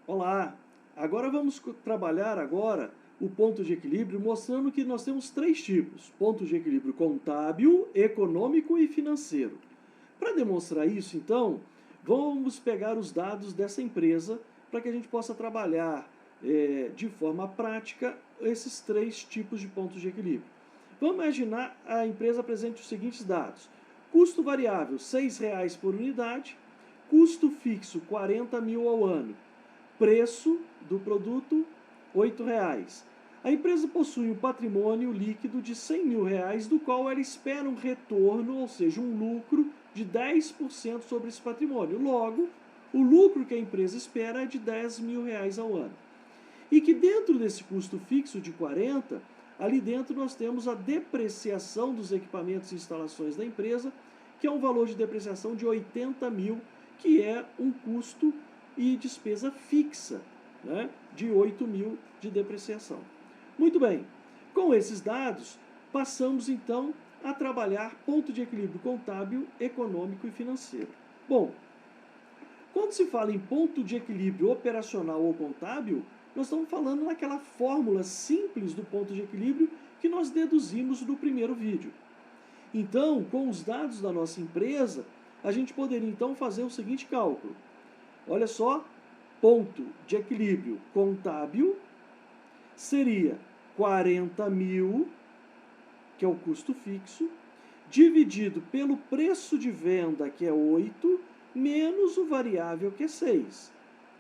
Olá! Agora vamos trabalhar o ponto de equilíbrio, mostrando que nós temos três tipos: ponto de equilíbrio contábil, econômico e financeiro. Para demonstrar isso, então, vamos pegar os dados dessa empresa para que a gente possa trabalhar de forma prática esses três tipos de pontos de equilíbrio. Vamos imaginar a empresa apresente os seguintes dados: custo variável R$ 6,00 por unidade, custo fixo 40 mil ao ano, preço do produto R$ 8,00. A empresa possui um patrimônio líquido de R$ 100 mil, do qual ela espera um retorno, ou seja, um lucro de 10% sobre esse patrimônio. Logo, o lucro que a empresa espera é de R$ 10 mil ao ano. E que dentro desse custo fixo de 40, ali dentro nós temos a depreciação dos equipamentos e instalações da empresa, que é um valor de depreciação de 80 mil, que é um custo e despesa fixa, né, de 8 mil de depreciação. Muito bem, com esses dados, passamos então a trabalhar ponto de equilíbrio contábil, econômico e financeiro. Bom, quando se fala em ponto de equilíbrio operacional ou contábil, nós estamos falando naquela fórmula simples do ponto de equilíbrio que nós deduzimos no primeiro vídeo. Então, com os dados da nossa empresa, a gente poderia então fazer o seguinte cálculo. Olha só, ponto de equilíbrio contábil seria 40 mil, que é o custo fixo, dividido pelo preço de venda, que é 8, menos o variável, que é 6.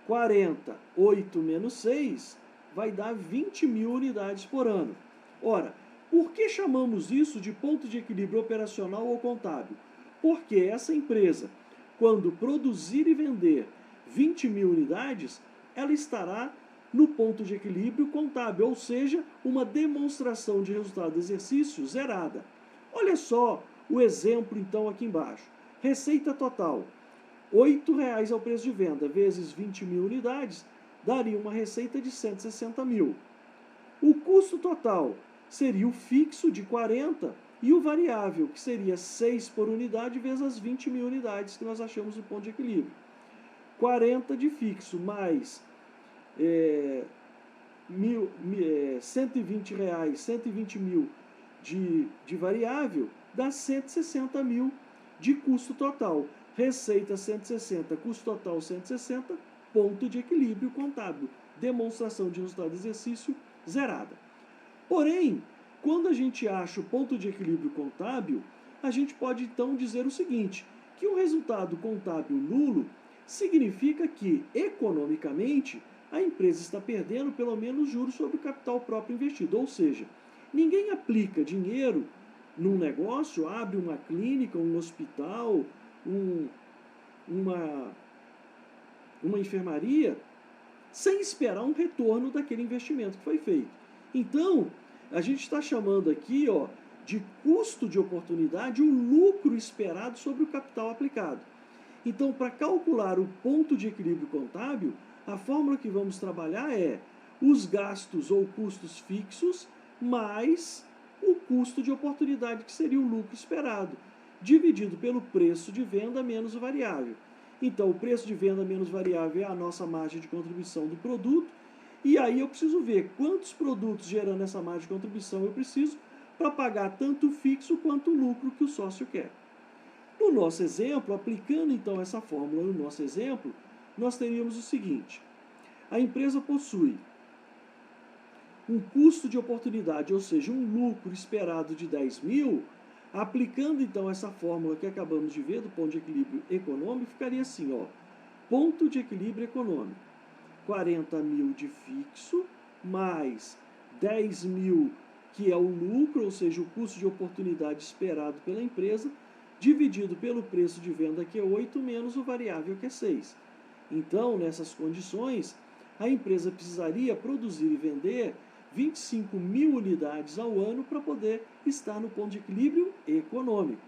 40, 8 menos 6, vai dar 20 mil unidades por ano. Ora, por que chamamos isso de ponto de equilíbrio operacional ou contábil? Porque essa empresa, quando produzir e vender 20 mil unidades, ela estará no ponto de equilíbrio contábil, ou seja, uma demonstração de resultado do exercício zerada. Olha só o exemplo então aqui embaixo. Receita total, R$ 8,00 ao preço de venda, vezes 20 mil unidades, daria uma receita de 160 mil. O custo total seria o fixo de 40 e o variável, que seria 6 por unidade, vezes as 20 mil unidades que nós achamos no ponto de equilíbrio. 40 de fixo mais 120 reais, 120 mil de variável, dá 160 mil de custo total. Receita 160, custo total 160, ponto de equilíbrio contábil. Demonstração de resultado de exercício zerada. Porém, quando a gente acha o ponto de equilíbrio contábil, a gente pode então dizer o seguinte, que o resultado contábil nulo significa que, economicamente, a empresa está perdendo pelo menos juros sobre o capital próprio investido. Ou seja, ninguém aplica dinheiro num negócio, abre uma clínica, um hospital, uma enfermaria, sem esperar um retorno daquele investimento que foi feito. Então, a gente está chamando aqui de custo de oportunidade o lucro esperado sobre o capital aplicado. Então, para calcular o ponto de equilíbrio contábil, a fórmula que vamos trabalhar é os gastos ou custos fixos mais o custo de oportunidade, que seria o lucro esperado, dividido pelo preço de venda menos o variável. Então, o preço de venda menos variável é a nossa margem de contribuição do produto, e aí eu preciso ver quantos produtos gerando essa margem de contribuição eu preciso para pagar tanto o fixo quanto o lucro que o sócio quer. No nosso exemplo, aplicando então essa fórmula no nosso exemplo, nós teríamos o seguinte: a empresa possui um custo de oportunidade, ou seja, um lucro esperado de 10 mil, aplicando então essa fórmula que acabamos de ver do ponto de equilíbrio econômico, ficaria assim, ponto de equilíbrio econômico, 40 mil de fixo, mais 10 mil, que é o lucro, ou seja, o custo de oportunidade esperado pela empresa, dividido pelo preço de venda, que é 8, menos o variável, que é 6. Então, nessas condições, a empresa precisaria produzir e vender 25 mil unidades ao ano para poder estar no ponto de equilíbrio econômico.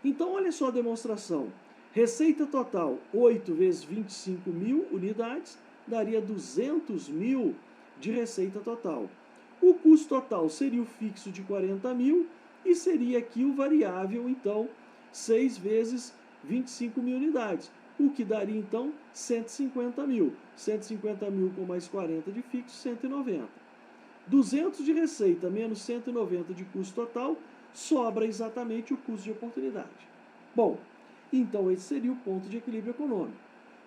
Então, olha só a demonstração. Receita total, 8 vezes 25 mil unidades, daria 200 mil de receita total. O custo total seria o fixo de 40 mil e seria aqui o variável, então, 6 vezes 25 mil unidades. o que daria então 150 mil. 150 mil com mais 40 de fixo, 190. 200 de receita menos 190 de custo total, sobra exatamente o custo de oportunidade. Bom, então esse seria o ponto de equilíbrio econômico.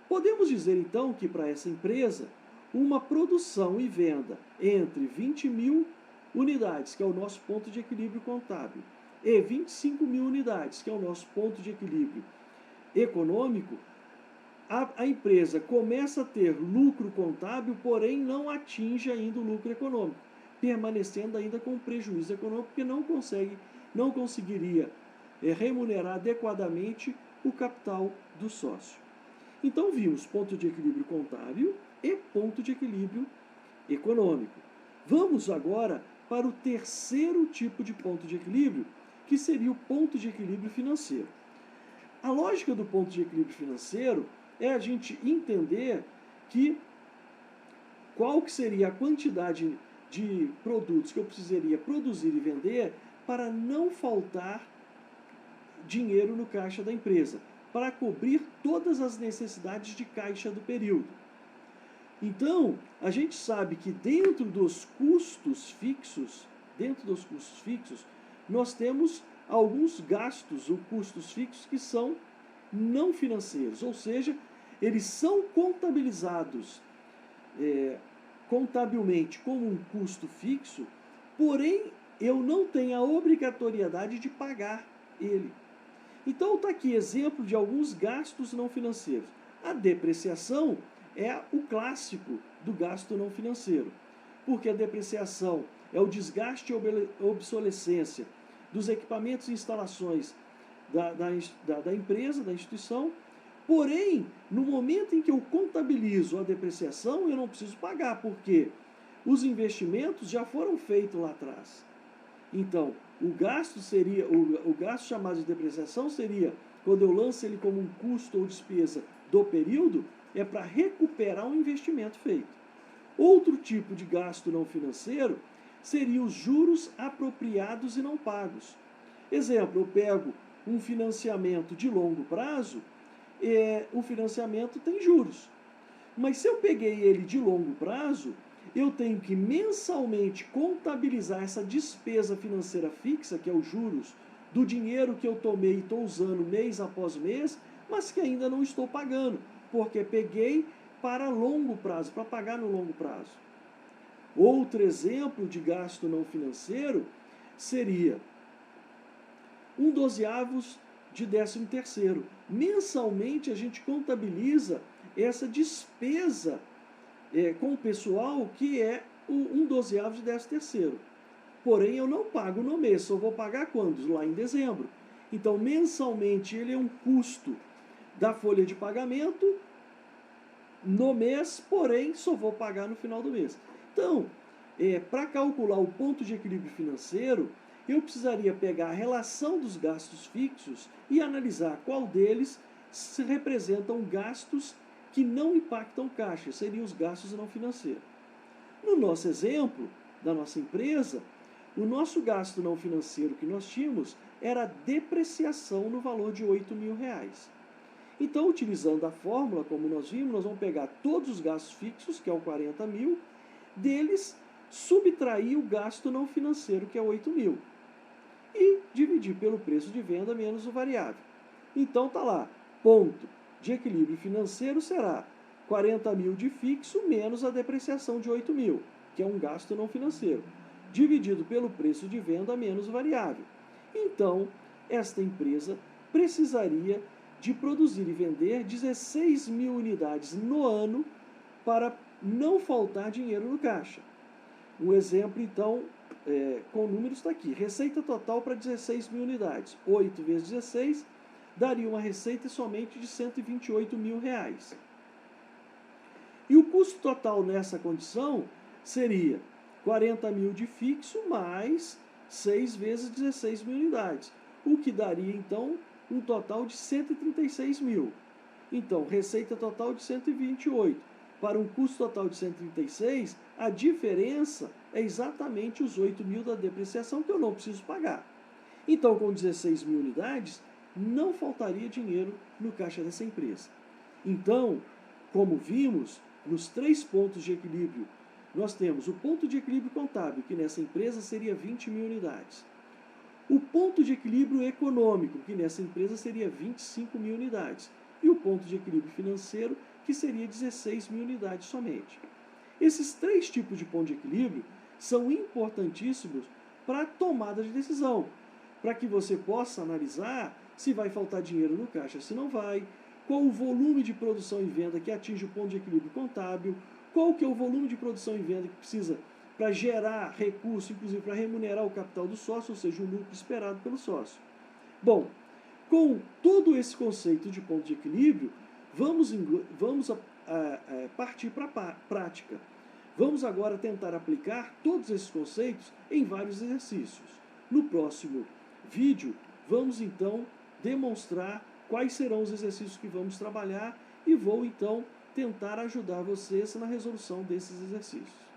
Podemos dizer então que para essa empresa, uma produção e venda entre 20 mil unidades, que é o nosso ponto de equilíbrio contábil, e 25 mil unidades, que é o nosso ponto de equilíbrio econômico, a empresa começa a ter lucro contábil, porém não atinge ainda o lucro econômico, permanecendo ainda com prejuízo econômico, porque não conseguiria remunerar adequadamente o capital do sócio. Então vimos ponto de equilíbrio contábil e ponto de equilíbrio econômico. Vamos agora para o terceiro tipo de ponto de equilíbrio, que seria o ponto de equilíbrio financeiro. A lógica do ponto de equilíbrio financeiro é a gente entender que qual que seria a quantidade de produtos que eu precisaria produzir e vender para não faltar dinheiro no caixa da empresa, para cobrir todas as necessidades de caixa do período. Então, a gente sabe que dentro dos custos fixos, nós temos alguns gastos ou custos fixos que são não financeiros, ou seja, eles são contabilizados contabilmente como um custo fixo, porém eu não tenho a obrigatoriedade de pagar ele. Então está aqui exemplo de alguns gastos não financeiros. A depreciação é o clássico do gasto não financeiro, porque a depreciação é o desgaste e obsolescência dos equipamentos e instalações da empresa, da instituição. Porém, no momento em que eu contabilizo a depreciação, eu não preciso pagar, porque os investimentos já foram feitos lá atrás. Então, o gasto chamado de depreciação seria, quando eu lanço ele como um custo ou despesa do período, é para recuperar um investimento feito. Outro tipo de gasto não financeiro seria os juros apropriados e não pagos. Exemplo, eu pego um financiamento de longo prazo, o financiamento tem juros. Mas se eu peguei ele de longo prazo, eu tenho que mensalmente contabilizar essa despesa financeira fixa, que é os juros, do dinheiro que eu tomei e estou usando mês após mês, mas que ainda não estou pagando, porque peguei para longo prazo, para pagar no longo prazo. Outro exemplo de gasto não financeiro seria um dozeavos de 13º. Mensalmente a gente contabiliza essa despesa com o pessoal, que é um dozeavos de 13º. Porém, eu não pago no mês, só vou pagar quando? Lá em dezembro. Então, mensalmente, ele é um custo da folha de pagamento no mês, porém, só vou pagar no final do mês. Então, para calcular o ponto de equilíbrio financeiro, eu precisaria pegar a relação dos gastos fixos e analisar qual deles se representam gastos que não impactam caixa, seriam os gastos não financeiros. No nosso exemplo, da nossa empresa, o nosso gasto não financeiro que nós tínhamos era a depreciação no valor de R$8.000. Então, utilizando a fórmula, como nós vimos, nós vamos pegar todos os gastos fixos, que é o 40 mil, deles subtrair o gasto não financeiro, que é 8.000, e dividir pelo preço de venda menos o variável. Então, está lá, ponto de equilíbrio financeiro será 40 mil de fixo menos a depreciação de 8.000, que é um gasto não financeiro, dividido pelo preço de venda menos o variável. Então, esta empresa precisaria de produzir e vender 16 mil unidades no ano para não faltar dinheiro no caixa. Um exemplo, então, com números está aqui. Receita total para 16 mil unidades. 8 vezes 16 daria uma receita somente de R$128.000. E o custo total nessa condição seria 40 mil de fixo mais 6 vezes 16 mil unidades, o que daria, então, um total de 136 mil. Então, receita total de 128. Para um custo total de 136, a diferença é exatamente os 8.000 da depreciação, que eu não preciso pagar. Então, com 16 mil unidades, não faltaria dinheiro no caixa dessa empresa. Então, como vimos, nos 3 pontos de equilíbrio, nós temos o ponto de equilíbrio contábil, que nessa empresa seria 20.000 unidades. O ponto de equilíbrio econômico, que nessa empresa seria 25.000 unidades. E o ponto de equilíbrio financeiro, que seria 16.000 unidades somente. Esses 3 tipos de ponto de equilíbrio são importantíssimos para a tomada de decisão, para que você possa analisar se vai faltar dinheiro no caixa, se não vai, qual o volume de produção e venda que atinge o ponto de equilíbrio contábil, qual que é o volume de produção e venda que precisa para gerar recurso, inclusive para remunerar o capital do sócio, ou seja, o lucro esperado pelo sócio. Bom, com todo esse conceito de ponto de equilíbrio, vamos partir para a prática. Vamos agora tentar aplicar todos esses conceitos em vários exercícios. No próximo vídeo, vamos então demonstrar quais serão os exercícios que vamos trabalhar e vou então tentar ajudar vocês na resolução desses exercícios.